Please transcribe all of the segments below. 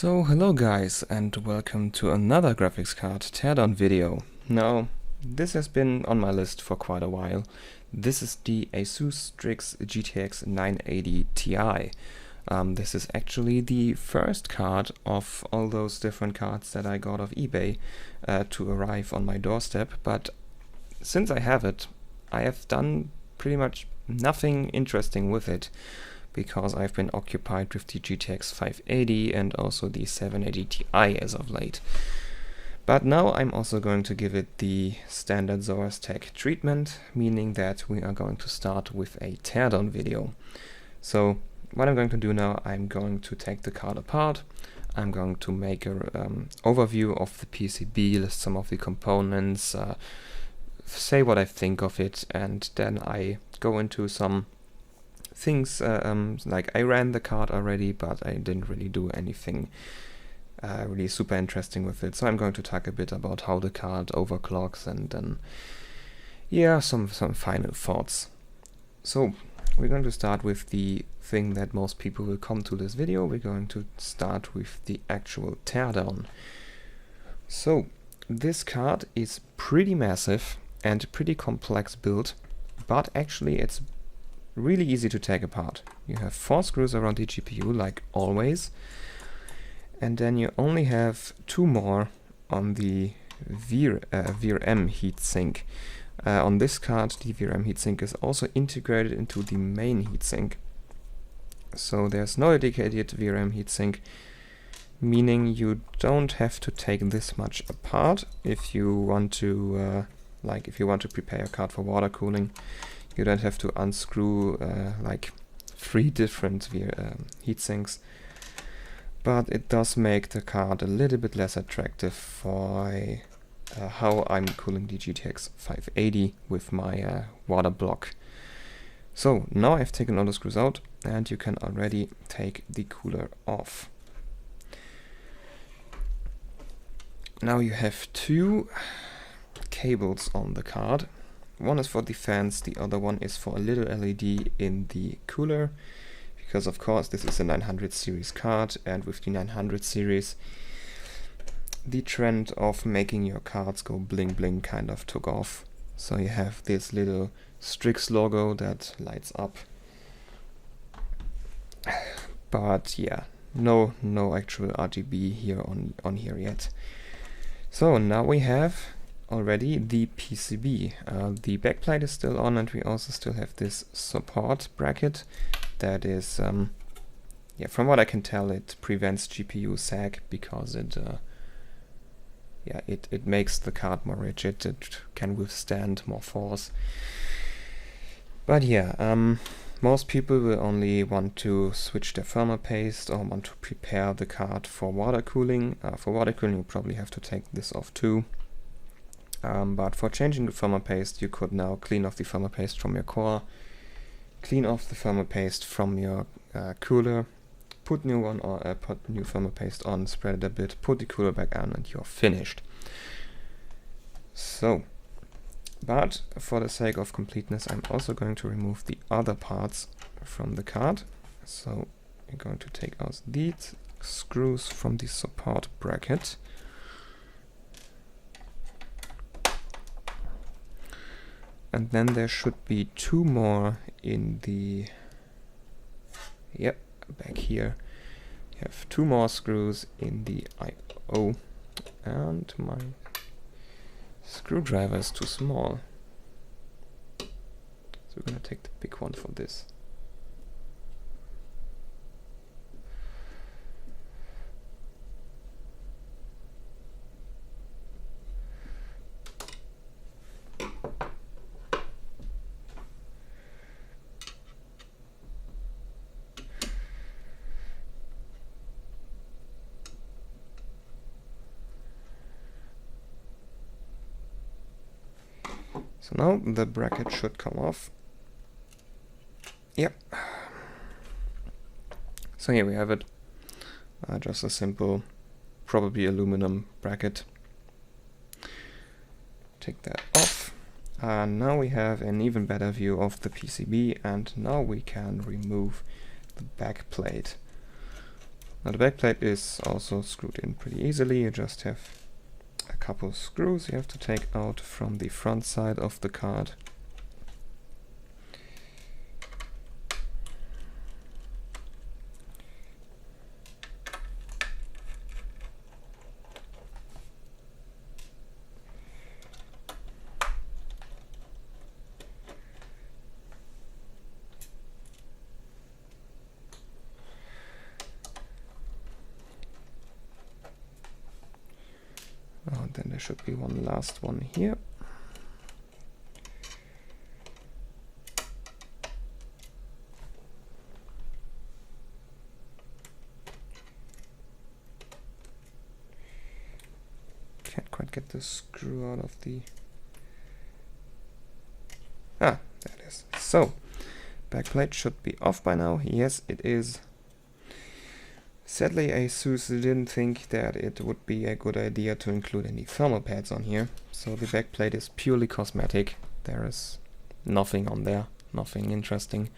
So hello guys and welcome to another graphics card teardown video. Now this has been on my list for quite a while. This is the ASUS Strix GTX 980 Ti. This is actually the first card of all those different cards that I got off eBay to arrive on my doorstep, but since I have it, I have done pretty much nothing interesting with it, because I've been occupied with the GTX 580 and also the 780 Ti as of late. But now I'm also going to give it the standard Zoras Tech treatment, meaning that we are going to start with a teardown video. So what I'm going to do now, I'm going to take the card apart. I'm going to make an overview of the PCB, list some of the components, say what I think of it, and then I go into some things like I ran the card already, but I didn't really do anything really super interesting with it. So I'm going to talk a bit about how the card overclocks and then some final thoughts. So we're going to start with the thing that most people will come to this video. We're going to start with the actual teardown. So this card is pretty massive and pretty complex build, but actually it's really easy to take apart. You have 4 screws around the GPU like always, and then you only have 2 more on the VRM heatsink. On this card the VRM heatsink is also integrated into the main heatsink, so there's no dedicated VRM heatsink, meaning you don't have to take this much apart if you want to prepare your card for water cooling. You don't have to unscrew like 3 different heat sinks, but it does make the card a little bit less attractive for how I'm cooling the GTX 580 with my water block. So now I've taken all the screws out and you can already take the cooler off. Now you have 2 cables on the card. One is for the fans, the other one is for a little LED in the cooler, because of course this is a 900 series card, and with the 900 series the trend of making your cards go bling bling kind of took off. So you have this little Strix logo that lights up, but yeah, no actual RGB here on here yet. So now we have already the PCB. The backplate is still on, and we also still have this support bracket that is, from what I can tell, it prevents GPU sag because it makes the card more rigid. It can withstand more force. But most people will only want to switch their thermal paste or want to prepare the card for water cooling. For water cooling you probably have to take this off too. But for changing the thermal paste, you could now clean off the thermal paste from your core, clean off the thermal paste from your cooler, put new thermal paste on, spread it a bit, put the cooler back on, and you're finished. So, but for the sake of completeness, I'm also going to remove the other parts from the card. So we're going to take out these screws from the support bracket. And then there should be 2 more in the, back here. You have 2 more screws in the I/O, and my screwdriver is too small. So we're gonna take the big one for this. So now the bracket should come off. Yep. So here we have it. Just a simple, probably aluminum bracket. Take that off. Now we have an even better view of the PCB, and now we can remove the backplate. Now the backplate is also screwed in pretty easily. You just have a couple of screws you have to take out from the front side of the card. Oh, then there should be one last one here. Can't quite get the screw out of the... Ah, there it is. So, backplate should be off by now. Yes, it is. Sadly, ASUS didn't think that it would be a good idea to include any thermal pads on here, so the backplate is purely cosmetic. There is nothing on there, nothing interesting,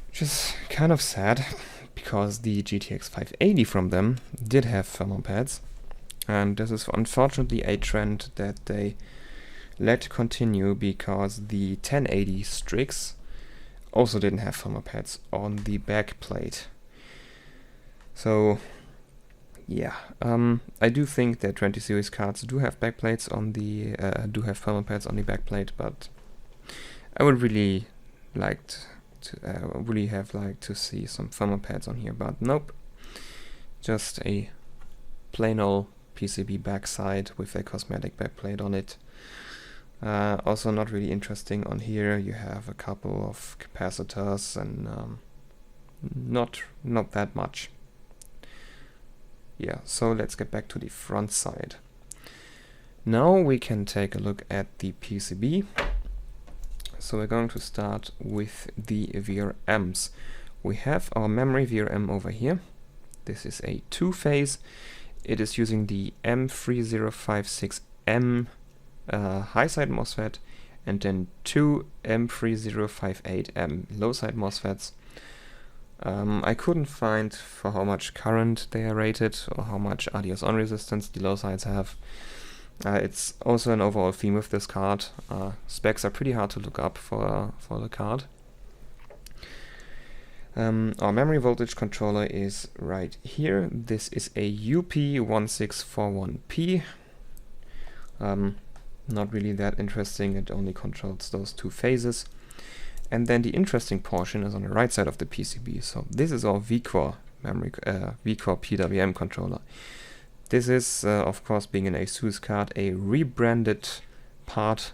which is kind of sad, because the GTX 580 from them did have thermal pads, and this is unfortunately a trend that they let continue, because the 1080 Strix also didn't have thermal pads on the backplate. So, yeah, I do think that 20 series cards do have backplates on the do have thermal pads on the backplate, but I would really have liked to see some thermal pads on here. But nope, just a plain old PCB backside with a cosmetic backplate on it. Also, not really interesting on here. You have a couple of capacitors and not that much. Yeah, so let's get back to the front side. Now we can take a look at the PCB. So we're going to start with the VRMs. We have our memory VRM over here. This is a two-phase. It is using the M3056M high-side MOSFET and then two M3058M low-side MOSFETs. I couldn't find for how much current they are rated or how much RDS on resistance the low sides have. It's also an overall theme with this card. Specs are pretty hard to look up for the card. Our memory voltage controller is right here. This is a UP1641P. Not really that interesting, it only controls those two phases. And then the interesting portion is on the right side of the PCB. So this is our vCore memory, vCore PWM controller. This is, of course, being an ASUS card, a rebranded part.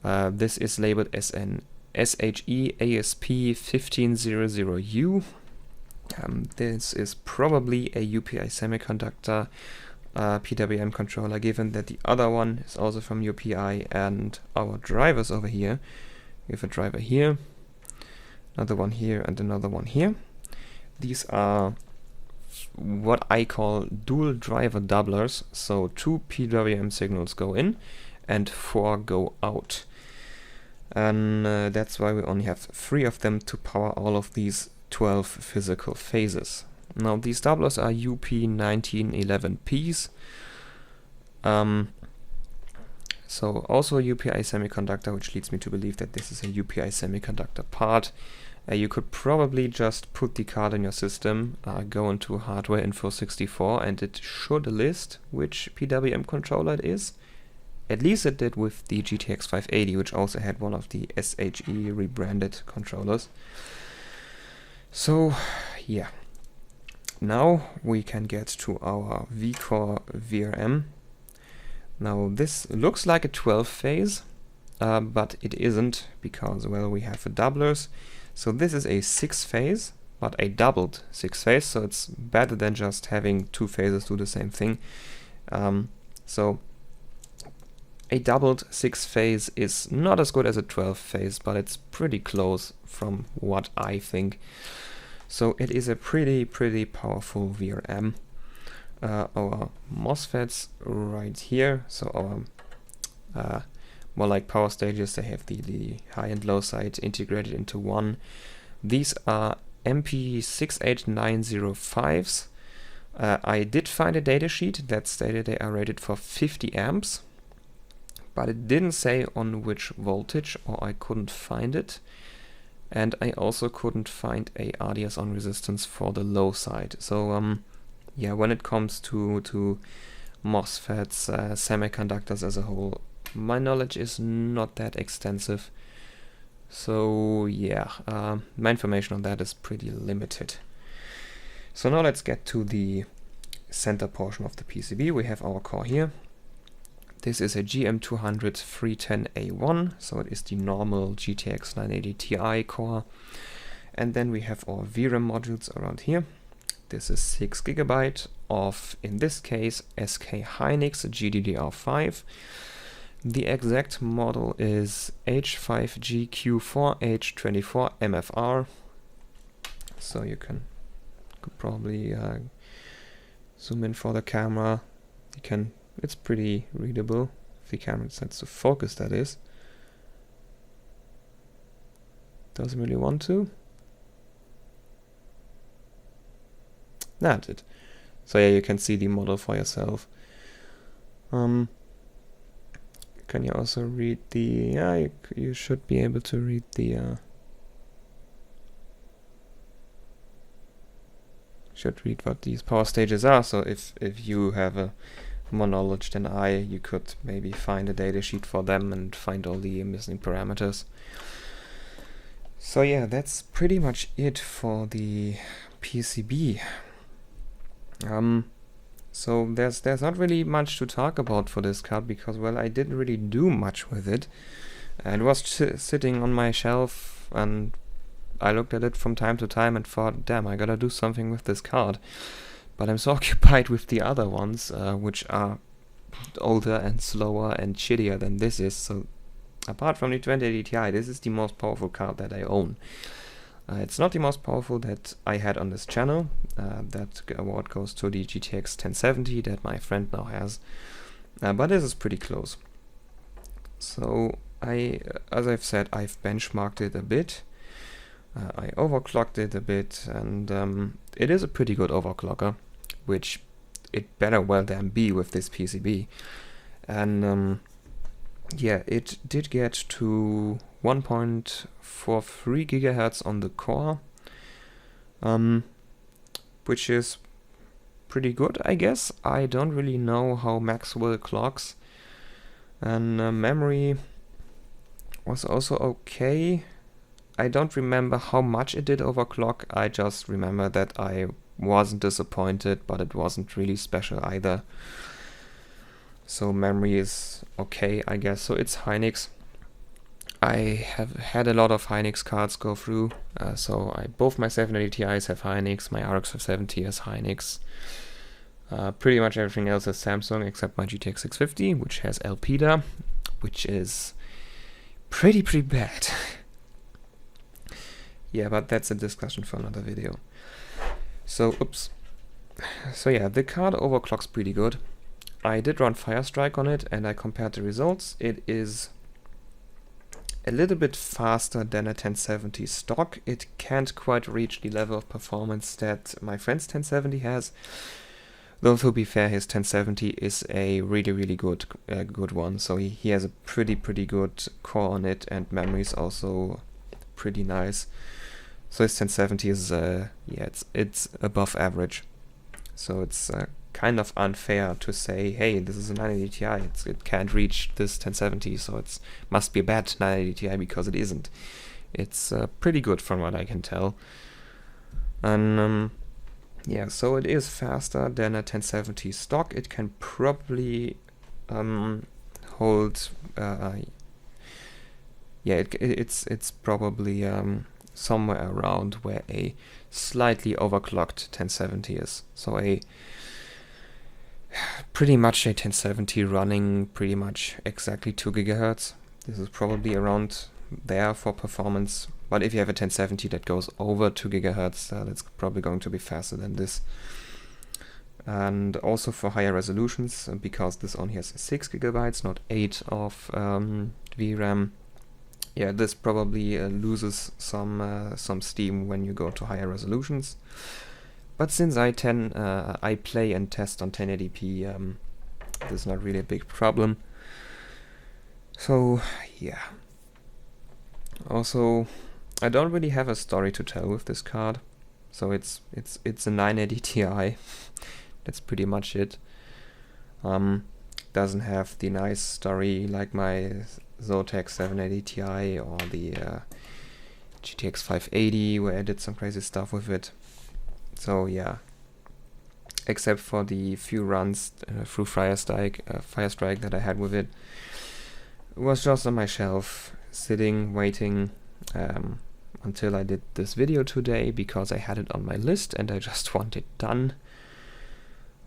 This is labeled as an SHE ASP1500U. This is probably a UPI semiconductor PWM controller, given that the other one is also from UPI, and our drivers over here. We have a driver here, another one here, and another one here. These are what I call dual driver doublers, so two PWM signals go in and 4 go out. And that's why we only have 3 of them to power all of these 12 physical phases. Now these doublers are UP1911Ps. So also a UPI semiconductor, which leads me to believe that this is a UPI semiconductor part. You could probably just put the card in your system, go into hardware info 64, and it should list which PWM controller it is. At least it did with the GTX 580, which also had one of the SHE rebranded controllers. So yeah, now we can get to our vCore VRM. Now this looks like a 12 phase, but it isn't, because, well, we have a doublers. So this is a 6 phase, but a doubled 6 phase, so it's better than just having 2 phases do the same thing. So a doubled 6 phase is not as good as a 12 phase, but it's pretty close from what I think. So it is a pretty powerful VRM. Our MOSFETs right here, so our more like power stages, they have the high and low side integrated into one. These are MP68905s. I did find a datasheet that stated they are rated for 50 amps, but it didn't say on which voltage, or I couldn't find it. And I also couldn't find a RDS on resistance for the low side. So yeah, when it comes to MOSFETs, semiconductors as a whole, my knowledge is not that extensive. So yeah, my information on that is pretty limited. So now let's get to the center portion of the PCB. We have our core here. This is a GM200 310A1, so it is the normal GTX 980 Ti core. And then we have our VRAM modules around here. This is 6 GB of, in this case, SK Hynix GDDR5. The exact model is H5GQ4H24MFR. So you could probably zoom in for the camera. It's pretty readable if the camera decides to focus, that is. Doesn't really want to. That's it. So yeah, you can see the model for yourself. Can you also read the... yeah, you should be able to read the... should read what these power stages are. So if you have more knowledge than I, you could maybe find a datasheet for them and find all the missing parameters. So yeah, that's pretty much it for the PCB. So there's not really much to talk about for this card because, well, I didn't really do much with it. It was sitting on my shelf and I looked at it from time to time and thought, damn, I gotta do something with this card. But I'm so occupied with the other ones, which are older and slower and shittier than this is. So apart from the 2080 Ti, this is the most powerful card that I own. It's not the most powerful that I had on this channel. That award goes to the GTX 1070 that my friend now has. But this is pretty close. So as I've said, I've benchmarked it a bit. I overclocked it a bit, and it is a pretty good overclocker, which it better well than be with this PCB. And yeah, it did get to 1.43 GHz on the core, which is pretty good, I guess. I don't really know how Maxwell clocks. And memory was also okay. I don't remember how much it did overclock. I just remember that I wasn't disappointed, but it wasn't really special either. So memory is okay, I guess. So it's Hynix. I have had a lot of Hynix cards go through. So both my 780 Ti's have Hynix, my RX 570 has Hynix. Pretty much everything else is Samsung except my GTX 650, which has Elpida, which is pretty bad. Yeah, but that's a discussion for another video. So, oops. So yeah, the card overclocks pretty good. I did run Firestrike on it, and I compared the results. It is a little bit faster than a 1070 stock. It can't quite reach the level of performance that my friend's 1070 has. Though, to be fair, his 1070 is a really good one. So he has a pretty good core on it, and memory is also pretty nice. So his 1070 is yeah, it's above average. So it's kind of unfair to say, hey, this is a 980 Ti, it can't reach this 1070, so it must be a bad 980 Ti, because it isn't. It's pretty good from what I can tell. And yeah, so it is faster than a 1070 stock. It can probably hold yeah, it's probably somewhere around where a slightly overclocked 1070 is. So pretty much a 1070 running pretty much exactly 2 GHz. This is probably around there for performance. But if you have a 1070 that goes over 2 GHz, that's probably going to be faster than this. And also for higher resolutions, because this only has 6 GB, not 8 of VRAM. yeah, this probably loses some steam when you go to higher resolutions. But since I play and test on 1080p, this is not really a big problem. So yeah. Also, I don't really have a story to tell with this card. So it's a 980 Ti. That's pretty much it. Doesn't have the nice story like my Zotac 780 Ti or the GTX 580, where I did some crazy stuff with it. So yeah, except for the few runs through Firestrike that I had with it, it was just on my shelf, sitting, waiting until I did this video today, because I had it on my list and I just want it done.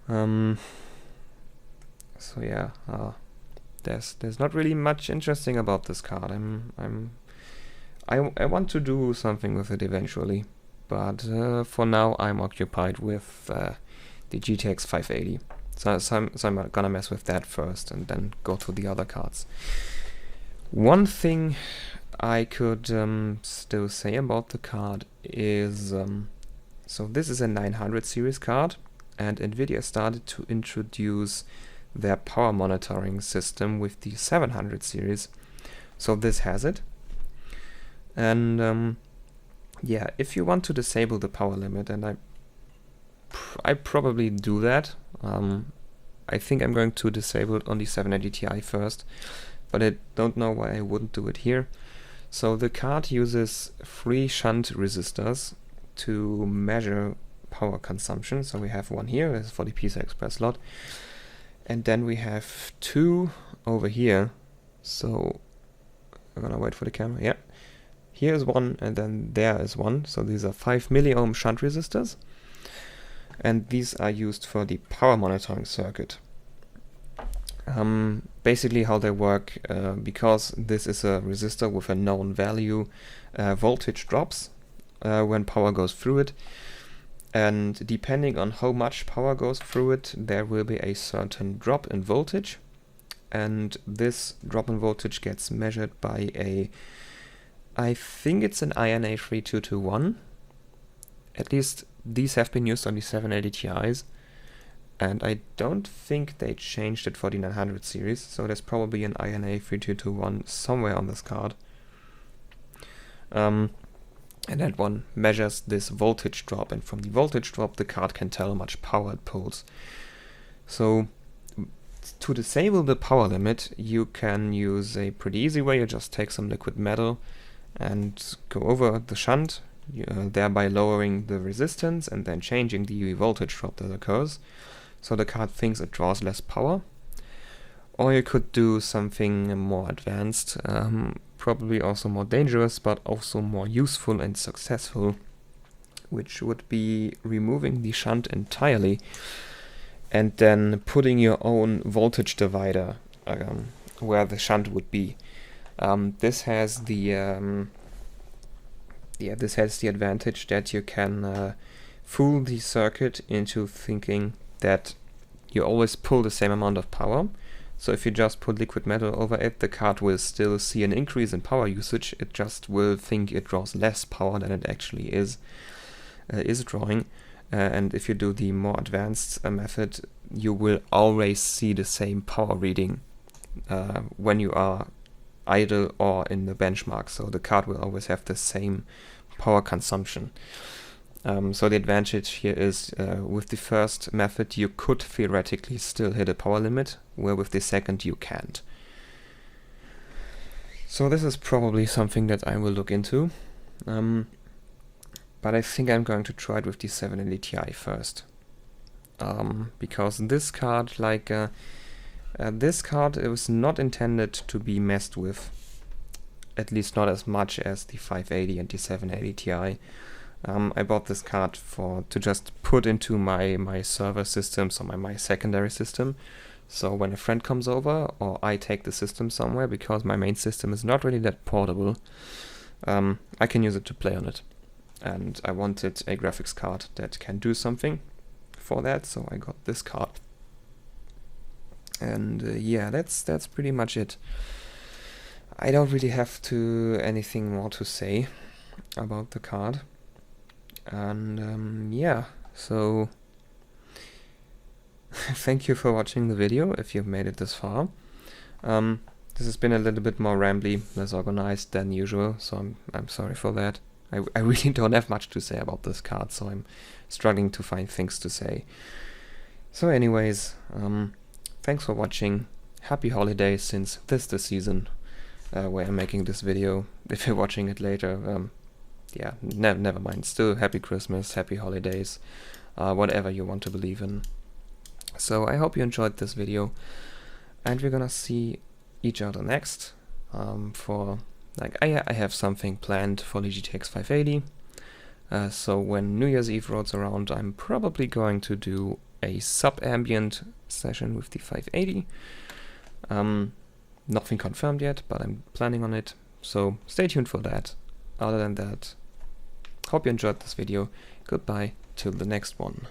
So yeah, there's not really much interesting about this card. I want to do something with it eventually, but for now I'm occupied with the GTX 580. So I'm gonna mess with that first and then go to the other cards. One thing I could still say about the card is, so this is a 900 series card, and Nvidia started to introduce their power monitoring system with the 700 series. So this has it. And yeah, if you want to disable the power limit, and I probably do that. I think I'm going to disable it on the 780 Ti first, but I don't know why I wouldn't do it here. So the card uses 3 shunt resistors to measure power consumption. So we have one here, this is for the PCI Express slot, and then we have 2 over here. So I'm gonna wait for the camera. Yeah, here is one, and then there is one. So these are 5 milliohm shunt resistors, and these are used for the power monitoring circuit. Basically how they work, because this is a resistor with a known value, voltage drops when power goes through it, and depending on how much power goes through it, there will be a certain drop in voltage, and this drop in voltage gets measured by I think it's an INA 3221. At least these have been used on the 780 Ti's. And I don't think they changed it for the 900 series, so there's probably an INA 3221 somewhere on this card. And that one measures this voltage drop, and from the voltage drop the card can tell how much power it pulls. So to disable the power limit, you can use a pretty easy way. You just take some liquid metal and go over the shunt, thereby lowering the resistance and then changing the voltage drop that occurs. So the card thinks it draws less power. Or you could do something more advanced, probably also more dangerous, but also more useful and successful, which would be removing the shunt entirely and then putting your own voltage divider where the shunt would be. This has the advantage that you can fool the circuit into thinking that you always pull the same amount of power. So if you just put liquid metal over it, the card will still see an increase in power usage. It just will think it draws less power than it actually is drawing. And if you do the more advanced method, you will always see the same power reading when you are idle or in the benchmark. So the card will always have the same power consumption. So the advantage here is, with the first method you could theoretically still hit a power limit, where with the second you can't. So this is probably something that I will look into, but I think I'm going to try it with the 780 Ti first, because this card, this card was not intended to be messed with, at least not as much as the 580 and the 780 Ti. I bought this card to just put into my server system, so my secondary system. So when a friend comes over, or I take the system somewhere, because my main system is not really that portable, I can use it to play on it. And I wanted a graphics card that can do something for that, so I got this card. And yeah, that's pretty much it. I don't really have anything more to say about the card. And yeah, so thank you for watching the video if you've made it this far. This has been a little bit more rambly, less organized than usual, so I'm sorry for that. I really don't have much to say about this card, so I'm struggling to find things to say. So anyways, thanks for watching. Happy holidays, since this is the season where I'm making this video. If you're watching it later, yeah, never mind. Still happy Christmas, happy holidays, whatever you want to believe in. So I hope you enjoyed this video, and we're gonna see each other next. I have something planned for the GTX 580. So when New Year's Eve rolls around, I'm probably going to do a sub-ambient session with the 580. Nothing confirmed yet, but I'm planning on it, so stay tuned for that. Other than that, hope you enjoyed this video. Goodbye till the next one.